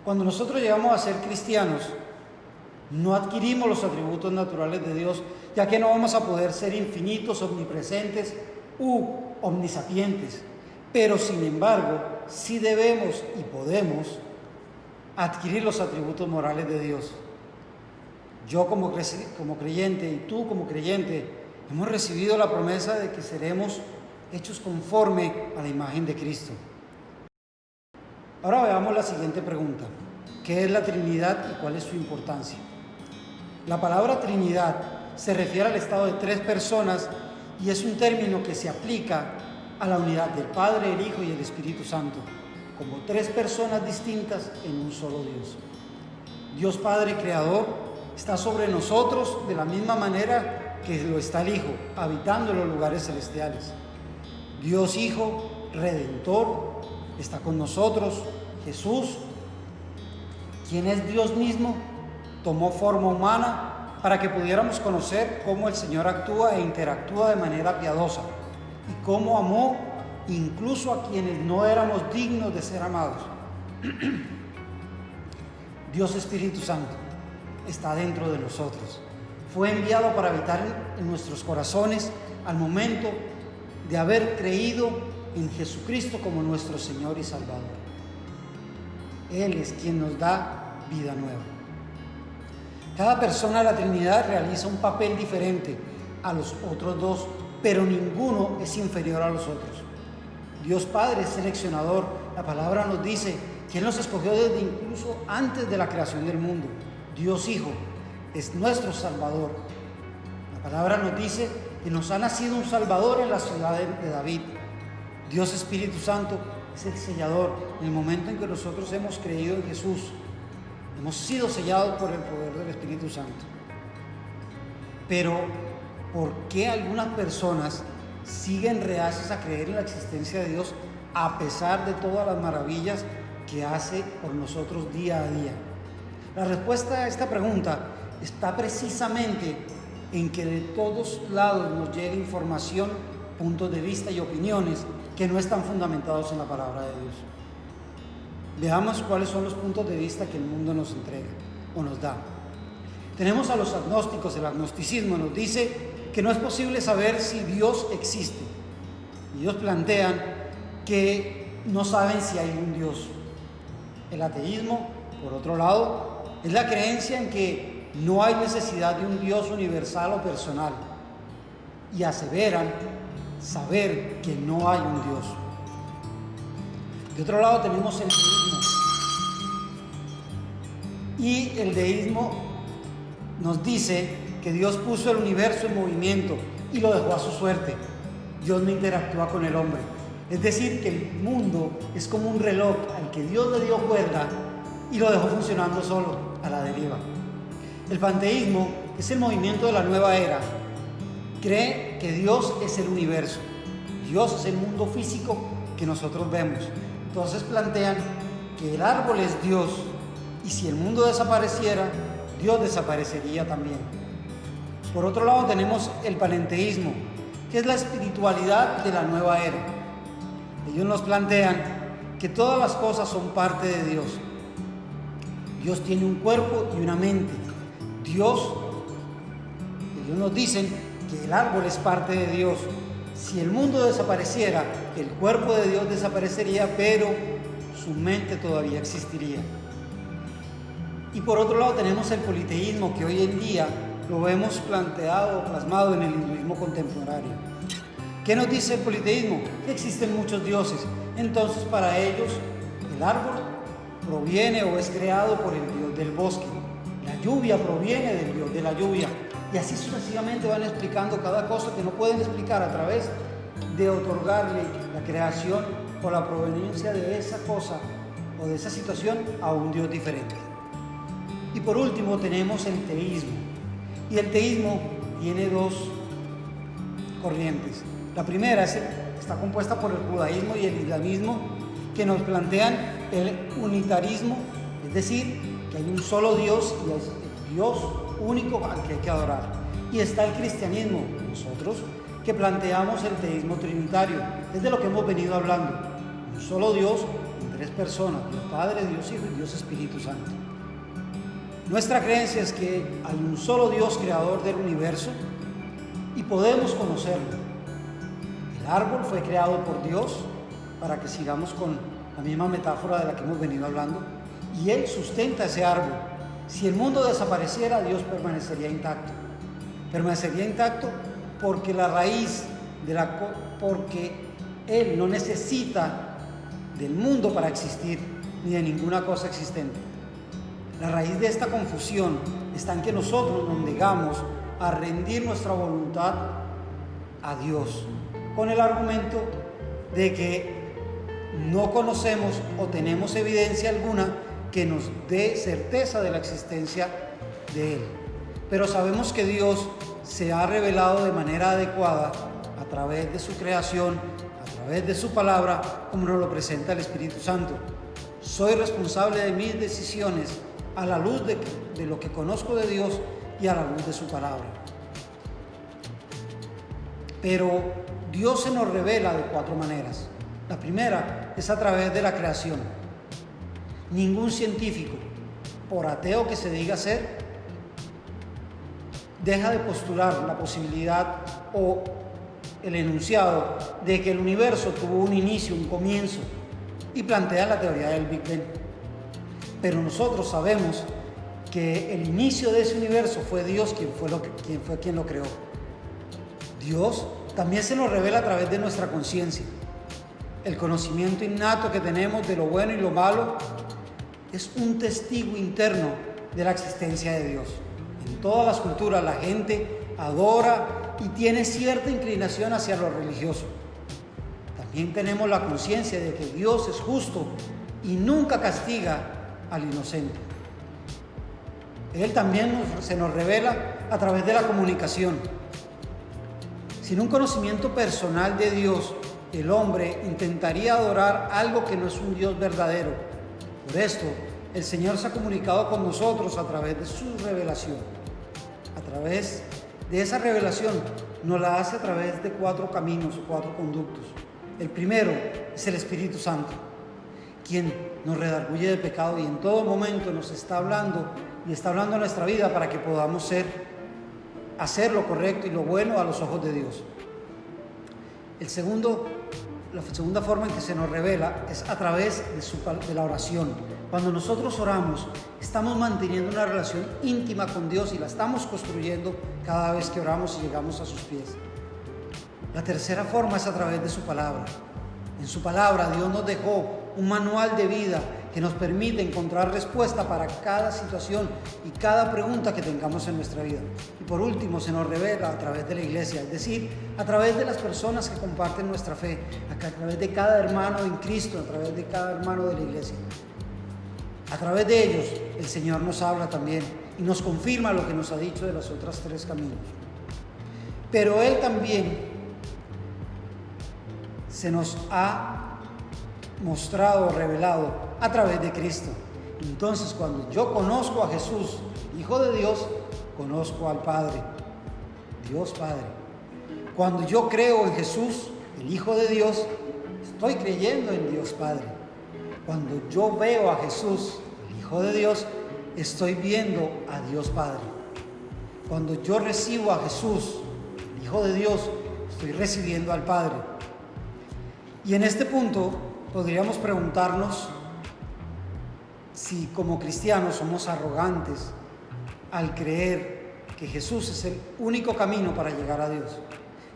Cuando nosotros llegamos a ser cristianos, no adquirimos los atributos naturales de Dios, ya que no vamos a poder ser infinitos, omnipresentes u omnisapientes. Pero sin embargo, sí debemos y podemos adquirir los atributos morales de Dios. Yo como creyente y tú como creyente hemos recibido la promesa de que seremos hechos conforme a la imagen de Cristo. Ahora veamos la siguiente pregunta. ¿Qué es la Trinidad y cuál es su importancia? La palabra Trinidad se refiere al estado de tres personas y es un término que se aplica a la unidad del Padre, el Hijo y el Espíritu Santo, como tres personas distintas en un solo Dios. Dios Padre Creador está sobre nosotros de la misma manera que lo está el Hijo, habitando en los lugares celestiales. Dios Hijo Redentor está con nosotros. Jesús, quien es Dios mismo, tomó forma humana para que pudiéramos conocer cómo el Señor actúa e interactúa de manera piadosa y cómo amó incluso a quienes no éramos dignos de ser amados. Dios Espíritu Santo está dentro de nosotros. Fue enviado para habitar en nuestros corazones al momento de haber creído en Jesucristo como nuestro Señor y Salvador. Él es quien nos da vida nueva. Cada persona de la Trinidad realiza un papel diferente a los otros dos, pero ninguno es inferior a los otros. Dios Padre es seleccionador. La palabra nos dice que Él nos escogió desde incluso antes de la creación del mundo. Dios Hijo es nuestro Salvador. La palabra nos dice que nos ha nacido un Salvador en la ciudad de David. Dios Espíritu Santo es el sellador. En el momento en que nosotros hemos creído en Jesús, hemos sido sellados por el poder del Espíritu Santo. Pero, ¿por qué algunas personas siguen reacias a creer en la existencia de Dios a pesar de todas las maravillas que hace por nosotros día a día? La respuesta a esta pregunta está precisamente en que de todos lados nos llega información, puntos de vista y opiniones que no están fundamentados en la palabra de Dios. Veamos cuáles son los puntos de vista que el mundo nos entrega o nos da. Tenemos a los agnósticos. El agnosticismo nos dice que no es posible saber si Dios existe. Ellos plantean que no saben si hay un Dios. El ateísmo, por otro lado, es la creencia en que no hay necesidad de un Dios universal o personal, y aseveran saber que no hay un Dios. De otro lado tenemos el deísmo. Y el deísmo nos dice que Dios puso el universo en movimiento y lo dejó a su suerte. Dios no interactúa con el hombre. Es decir, que el mundo es como un reloj al que Dios le dio cuerda y lo dejó funcionando solo, a la deriva. El panteísmo es el movimiento de la nueva era. Cree que Dios es el universo. Dios es el mundo físico que nosotros vemos. Entonces plantean que el árbol es Dios, y si el mundo desapareciera, Dios desaparecería también. Por otro lado tenemos el panenteísmo, que es la espiritualidad de la nueva era. Ellos nos plantean que todas las cosas son parte de Dios. Dios tiene un cuerpo y una mente. Ellos nos dicen que el árbol es parte de Dios. Si el mundo desapareciera, el cuerpo de Dios desaparecería, pero su mente todavía existiría. Y por otro lado tenemos el politeísmo, que hoy en día lo vemos planteado o plasmado en el hinduismo contemporáneo. ¿Qué nos dice el politeísmo? Que existen muchos dioses. Entonces para ellos el árbol proviene o es creado por el dios del bosque. La lluvia proviene del dios de la lluvia. Y así sucesivamente van explicando cada cosa que no pueden explicar a través de otorgarle la creación o la proveniencia de esa cosa o de esa situación a un Dios diferente. Y por último tenemos el teísmo. Y el teísmo tiene dos corrientes. La primera está compuesta por el judaísmo y el islamismo, que nos plantean el unitarismo, es decir, que hay un solo Dios y es el Dios único al que hay que adorar. Y está el cristianismo, nosotros, que planteamos el teísmo trinitario. Es de lo que hemos venido hablando. Un solo Dios en tres personas, Dios Padre, Dios Hijo y Dios Espíritu Santo. Nuestra creencia es que hay un solo Dios creador del universo y podemos conocerlo. El árbol fue creado por Dios, para que sigamos con la misma metáfora de la que hemos venido hablando, y Él sustenta ese árbol. Si el mundo desapareciera, Dios permanecería intacto. Permanecería intacto porque la raíz porque Él no necesita del mundo para existir, ni de ninguna cosa existente. La raíz de esta confusión está en que nosotros nos negamos a rendir nuestra voluntad a Dios, con el argumento de que no conocemos o tenemos evidencia alguna que nos dé certeza de la existencia de Él. Pero sabemos que Dios se ha revelado de manera adecuada a través de su creación, a través de su palabra, como nos lo presenta el Espíritu Santo. Soy responsable de mis decisiones a la luz de lo que conozco de Dios y a la luz de su palabra. Pero Dios se nos revela de 4 maneras. La primera es a través de la creación. Ningún científico, por ateo que se diga ser, deja de postular la posibilidad o el enunciado de que el universo tuvo un inicio, un comienzo, y plantea la teoría del Big Bang. Pero nosotros sabemos que el inicio de ese universo fue Dios quien lo creó. Dios también se nos revela a través de nuestra conciencia. El conocimiento innato que tenemos de lo bueno y lo malo es un testigo interno de la existencia de Dios. En todas las culturas la gente adora y tiene cierta inclinación hacia lo religioso. También tenemos la conciencia de que Dios es justo y nunca castiga al inocente. Él también se nos revela a través de la comunicación. Sin un conocimiento personal de Dios, el hombre intentaría adorar algo que no es un Dios verdadero. Por esto, el Señor se ha comunicado con nosotros a través de su revelación. A través de esa revelación nos la hace a través de 4 caminos o 4 conductos. El primero es el Espíritu Santo, quien nos redarguye del pecado y en todo momento nos está hablando y está hablando en nuestra vida para que podamos hacer lo correcto y lo bueno a los ojos de Dios. La segunda forma en que se nos revela es a través de la oración. Cuando nosotros oramos, estamos manteniendo una relación íntima con Dios y la estamos construyendo cada vez que oramos y llegamos a sus pies. La tercera forma es a través de su palabra. En su palabra Dios nos dejó un manual de vida que nos permite encontrar respuesta para cada situación y cada pregunta que tengamos en nuestra vida. Y por último, se nos revela a través de la iglesia, es decir, a través de las personas que comparten nuestra fe, a través de cada hermano en Cristo, a través de cada hermano de la iglesia. A través de ellos, el Señor nos habla también y nos confirma lo que nos ha dicho de los otros 3 caminos. Pero Él también se nos ha mostrado, revelado a través de Cristo. Entonces, cuando yo conozco a Jesús, Hijo de Dios, conozco al Padre, Dios Padre. Cuando yo creo en Jesús, el Hijo de Dios, estoy creyendo en Dios Padre. Cuando yo veo a Jesús, el Hijo de Dios, estoy viendo a Dios Padre. Cuando yo recibo a Jesús, el Hijo de Dios, estoy recibiendo al Padre. Y en este punto podríamos preguntarnos si como cristianos somos arrogantes al creer que Jesús es el único camino para llegar a Dios.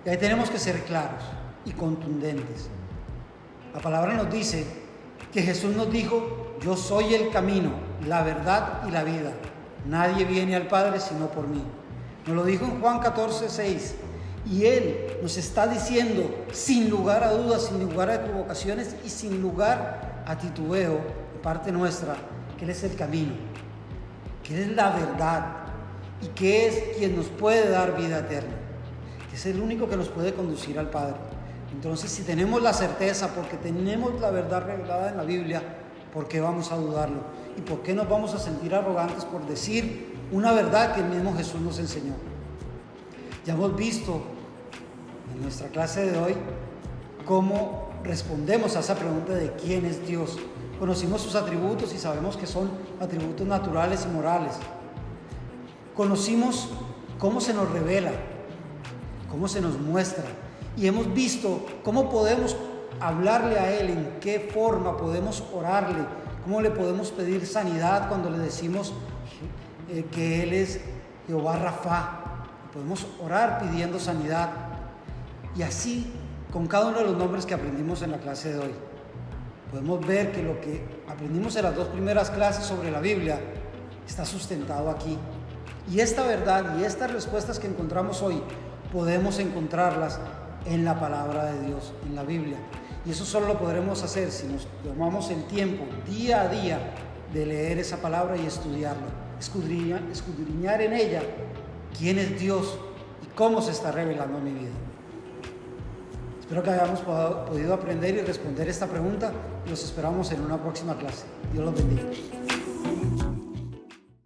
Y ahí tenemos que ser claros y contundentes. La palabra nos dice que Jesús nos dijo: yo soy el camino, la verdad y la vida. Nadie viene al Padre sino por mí. Nos lo dijo en Juan 14:6. Y Él nos está diciendo, sin lugar a dudas, sin lugar a equivocaciones y sin lugar a titubeo de parte nuestra, que Él es el camino, que Él es la verdad y que es quien nos puede dar vida eterna, que es el único que nos puede conducir al Padre. Entonces, si tenemos la certeza, porque tenemos la verdad revelada en la Biblia, ¿por qué vamos a dudarlo? ¿Y por qué nos vamos a sentir arrogantes por decir una verdad que el mismo Jesús nos enseñó? Ya hemos visto en nuestra clase de hoy cómo respondemos a esa pregunta de quién es Dios. Conocimos sus atributos y sabemos que son atributos naturales y morales. Conocimos cómo se nos revela, cómo se nos muestra, y hemos visto cómo podemos hablarle a Él, en qué forma podemos orarle, cómo le podemos pedir sanidad cuando le decimos que Él es Jehová Rafa. Podemos orar pidiendo sanidad, y así con cada uno de los nombres que aprendimos en la clase de hoy. Podemos ver que lo que aprendimos en las 2 primeras clases sobre la Biblia está sustentado aquí. Y esta verdad y estas respuestas que encontramos hoy podemos encontrarlas en la palabra de Dios, en la Biblia. Y eso solo lo podremos hacer si nos tomamos el tiempo día a día de leer esa palabra y estudiarla, escudriñar en ella quién es Dios y cómo se está revelando en mi vida. Espero que hayamos podido aprender y responder esta pregunta, y los esperamos en una próxima clase. Dios los bendiga.